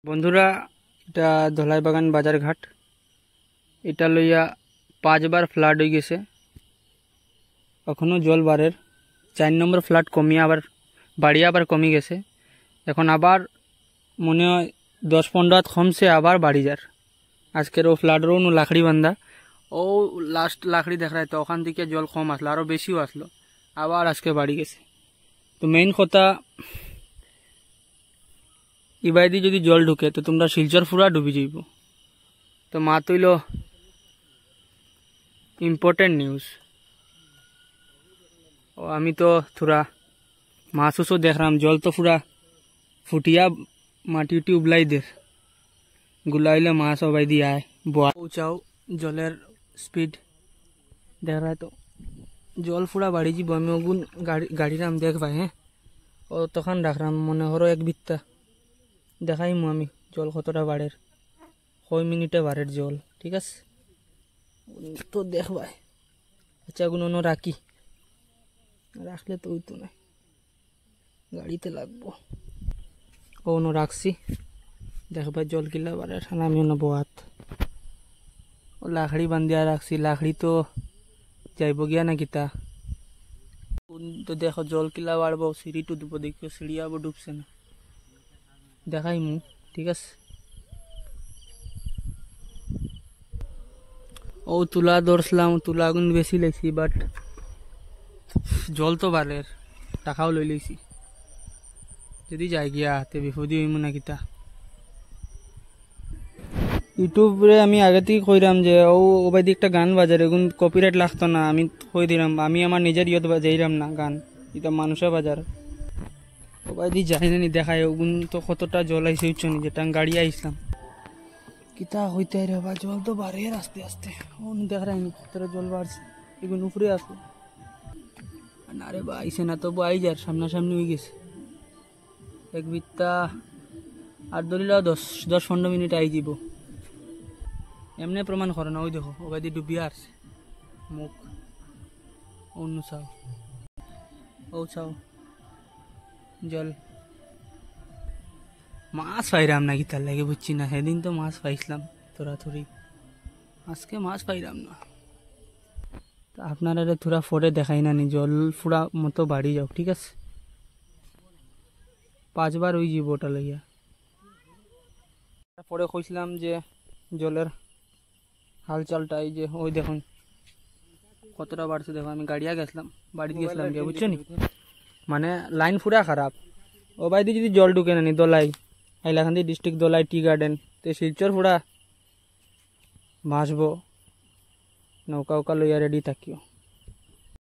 বন্ধুরা, এটা ধলাই বাগান বাজার ঘাট। এটা লইয়া 5 বার ফ্লাড হয়ে গেছে, এখনো জল বাড়ের। 4 নম্বর ফ্লাড কমিয়ে আবার বাড়িয়ে আবার কমে গেছে। এখন আবার মনে হয় 10-15 হাত কমছে, আবার বাড়ি যার। আজকের ও ফ্লাডেরও লাকড়ি বান্ধা, ও লাস্ট লাকড়ি দেখায়, তো ওখান থেকে জল কম আসলো, আরও বেশিও আসলো, আবার আজকে বাড়ি গেছে। তো মেইন কথা, ইবাইদি যদি জল ঢুকে তো তোমরা শিলচর পুরা ডুবি যাইব। তো মা তৈল ইম্পর্টেন্ট নিউজ। ও আমি তো থোড়া মাছও দেখলাম, জল তো পুরা ফুটিয়া মাটি উটি উবলাই দে, গুলাইলে মাছ সবাই দিয়ে আয় বোয়া চাও। জলের স্পিড দেখ রা, তো জল পুরা বাড়ি যাব। আমি ওগুন গাড়িরাম দেখবাই। হ্যাঁ, ও তখন রাখলাম মনে হরো এক বিত্তা দেখাইমু আমি জল কতটা বাড়ের, কয় মিনিটে বাড়ের জল। ঠিক আছে, তো দেখবাই। আচ্ছা, গুলো রাখি, রাখলে তো ওই তো নাই, গাড়িতে লাগবো। কোনো রাখছি, দেখবাই জল কিলা বাড়ের। আমি অন্য বোয়াত ও লাকড়ি বান্ধিয়া রাখছি, লাকড়ি তো যাইব গিয়া না কিতা। তো দেখো জল কিলা বাড়বো, সিঁড়ি টুটবো, দেখিও সিঁড়ি আবার ডুবছে না, দেখাই মু। ঠিক আছে, ও তুলা ধরছিলাম, তুলা আগুন বেশি লেগছি, বাট জল তো বাড়ের, টাকাও লই লইছি। যদি যাই গিয়া হাতে বিপদি হইম না কিতা। ইউটিউবে আমি আগে থেকে কইরাম যে ও ওবাইদি একটা গান বাজার, এগুন কপিরাইট লাগতো না। আমি কই দিলাম আমি আমার নিজের ইয়ত যাইরাম না গান, এটা মানুষের বাজার। ওবাইদি যাই না নি দেখায়, ওগুন তো কতটা জল আইসে উচ্চ নি, যেটা গাড়ি আইসলাম কিতা হইতে রে বা। জল তো বাড়ে আস্তে আস্তে, ও দেখ রাইনি কতটা জল বাড়ছে, এগুন উপরে আসে না রে বা। আইসে না তবু আই যার, সামনাসামনি হয়ে গেছে এক বিত্তা। আর ধরিলাও 10-15 মিনিট আই যাব। এমনি প্রমাণ করে না, ওই দেখো ওবাইদি ডুবিয়া আসছে মুখ। অন্য চাও, ও চাও জল। মাছ পাইরাম না, কি তার লাগে বুঝছি না। সেদিন তো মাছ পাইছিলাম থোড়াথড়ি, আজকে মাছ পাইরাম না। আপনারা থোড়া ফোরে দেখাই না নি, জল ফুড়া মতো বাড়ি যাও। ঠিক আছে, 5 বার ওই যাব ওটা লইয়া। পরে কইছিলাম যে জলের হালচালটা, এই যে ওই দেখুন কতটা বাড়ছে। দেখো আমি গাড়িয়া গেছিলাম, বাড়িতে গেছিলাম গিয়ে, বুঝছো নি। মানে লাইন পুরা খারাপ। ও বাইদি যদি জল ঢুকে না নি দোলাই, হাইলাকান্দি ডিস্ট্রিক্ট দোলাই টি গার্ডেন, তো শিলচর পুরা ভাসবো। নৌকা উকা লইয়া রেডি থাকিও।